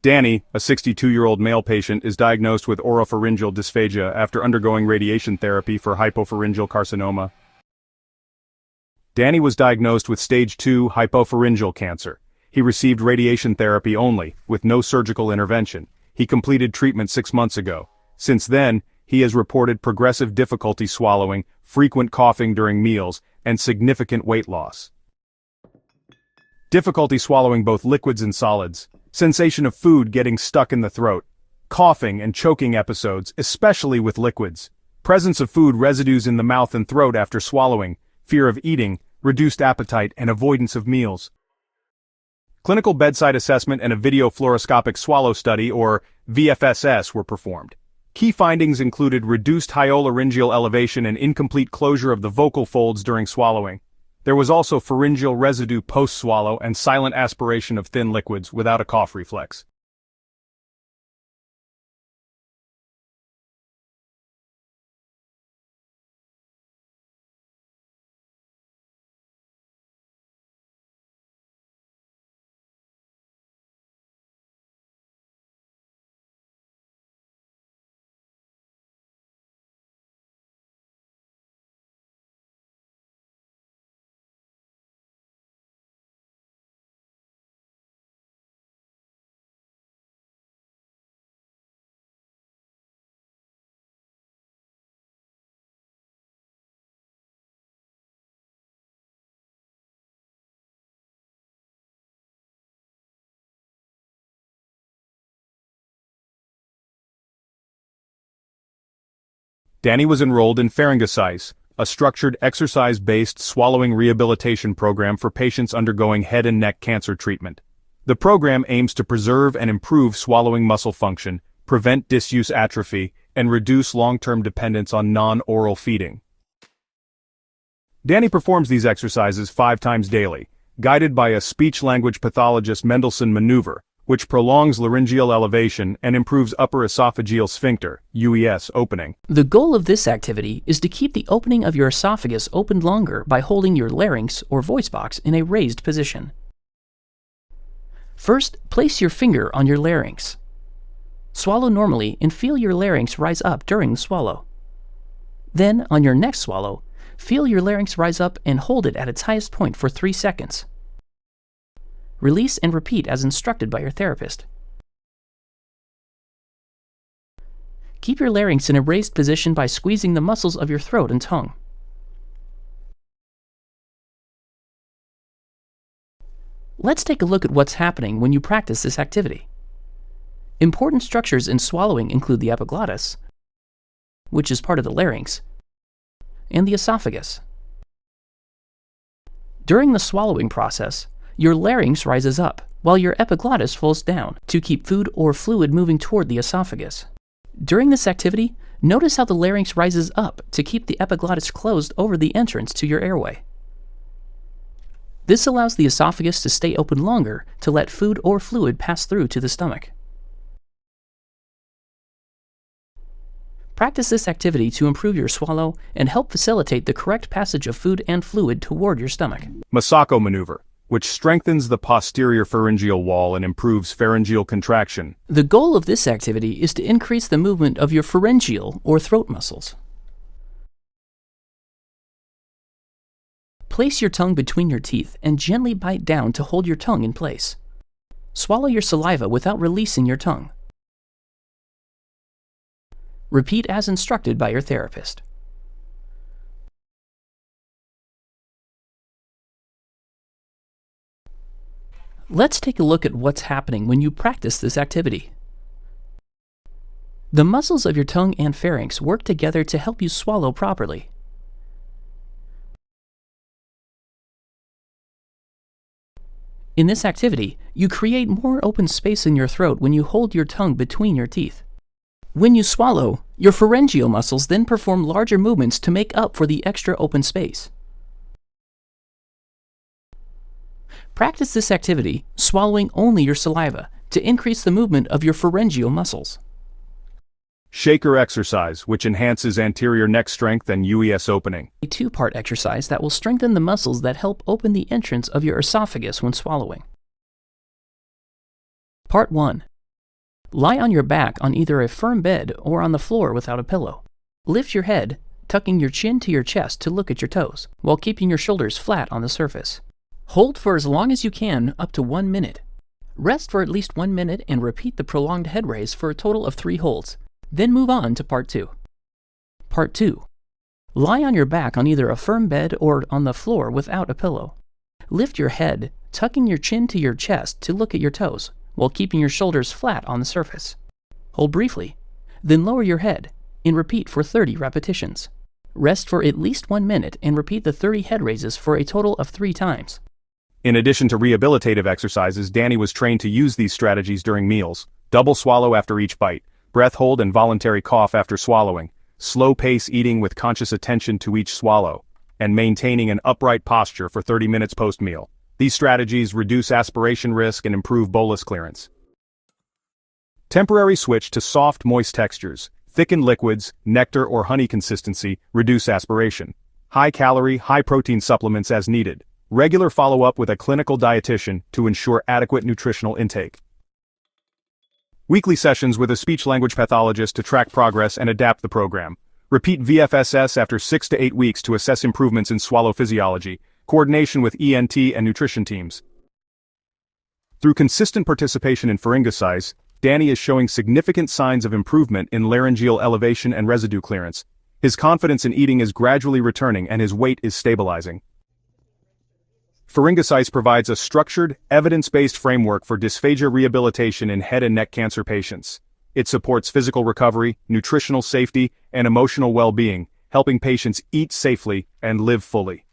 Danny, a 62-year-old male patient, is diagnosed with oropharyngeal dysphagia after undergoing radiation therapy for hypopharyngeal carcinoma. Danny was diagnosed with stage 2 hypopharyngeal cancer. He received radiation therapy only, with no surgical intervention. He completed treatment 6 months ago. Since then, he has reported progressive difficulty swallowing, frequent coughing during meals, and significant weight loss. Difficulty swallowing both liquids and solids, sensation of food getting stuck in the throat, coughing and choking episodes, especially with liquids, presence of food residues in the mouth and throat after swallowing, fear of eating, reduced appetite, and avoidance of meals. Clinical bedside assessment and a video fluoroscopic swallow study, or VFSS, were performed. Key findings included reduced hyolaryngeal elevation and incomplete closure of the vocal folds during swallowing. There was also pharyngeal residue post-swallow and silent aspiration of thin liquids without a cough reflex. Danny was enrolled in Paryngocise, a structured exercise-based swallowing rehabilitation program for patients undergoing head and neck cancer treatment. The program aims to preserve and improve swallowing muscle function, prevent disuse atrophy, and reduce long-term dependence on non-oral feeding. Danny performs these exercises 5 times daily, guided by a speech-language pathologist Mendelssohn maneuver, which prolongs laryngeal elevation and improves upper esophageal sphincter (UES) opening. The goal of this activity is to keep the opening of your esophagus opened longer by holding your larynx or voice box in a raised position. First, place your finger on your larynx. Swallow normally and feel your larynx rise up during the swallow. Then, on your next swallow, feel your larynx rise up and hold it at its highest point for 3 seconds. Release and repeat as instructed by your therapist. Keep your larynx in a raised position by squeezing the muscles of your throat and tongue. Let's take a look at what's happening when you practice this activity. Important structures in swallowing include the epiglottis, which is part of the larynx, and the esophagus. During the swallowing process, your larynx rises up, while your epiglottis falls down to keep food or fluid moving toward the esophagus. During this activity, notice how the larynx rises up to keep the epiglottis closed over the entrance to your airway. This allows the esophagus to stay open longer to let food or fluid pass through to the stomach. Practice this activity to improve your swallow and help facilitate the correct passage of food and fluid toward your stomach. Masako maneuver, which strengthens the posterior pharyngeal wall and improves pharyngeal contraction. The goal of this activity is to increase the movement of your pharyngeal or throat muscles. Place your tongue between your teeth and gently bite down to hold your tongue in place. Swallow your saliva without releasing your tongue. Repeat as instructed by your therapist. Let's take a look at what's happening when you practice this activity. The muscles of your tongue and pharynx work together to help you swallow properly. In this activity, you create more open space in your throat when you hold your tongue between your teeth. When you swallow, your pharyngeal muscles then perform larger movements to make up for the extra open space. Practice this activity, swallowing only your saliva, to increase the movement of your pharyngeal muscles. Shaker exercise, which enhances anterior neck strength and UES opening. A 2-part exercise that will strengthen the muscles that help open the entrance of your esophagus when swallowing. Part 1. Lie on your back on either a firm bed or on the floor without a pillow. Lift your head, tucking your chin to your chest to look at your toes, while keeping your shoulders flat on the surface. Hold for as long as you can, up to 1 minute. Rest for at least 1 minute and repeat the prolonged head raise for a total of 3 holds. Then move on to part 2. Part 2. Lie on your back on either a firm bed or on the floor without a pillow. Lift your head, tucking your chin to your chest to look at your toes, while keeping your shoulders flat on the surface. Hold briefly, then lower your head, and repeat for 30 repetitions. Rest for at least 1 minute and repeat the 30 head raises for a total of 3 times. In addition to rehabilitative exercises, Danny was trained to use these strategies during meals: double swallow after each bite, breath hold and voluntary cough after swallowing, slow pace eating with conscious attention to each swallow, and maintaining an upright posture for 30 minutes post-meal. These strategies reduce aspiration risk and improve bolus clearance. Temporary switch to soft, moist textures. Thickened liquids, nectar or honey consistency, reduce aspiration. High-calorie, high-protein supplements as needed. Regular follow-up with a clinical dietitian to ensure adequate nutritional intake. Weekly sessions with a speech-language pathologist to track progress and adapt the program. Repeat VFSS after 6 to 8 weeks to assess improvements in swallow physiology. Coordination with ENT and nutrition teams. Through consistent participation in Paryngocise, Danny is showing significant signs of improvement in laryngeal elevation and residue clearance. His confidence in eating is gradually returning and his weight is stabilizing. Paryngocise provides a structured, evidence-based framework for dysphagia rehabilitation in head and neck cancer patients. It supports physical recovery, nutritional safety, and emotional well-being, helping patients eat safely and live fully.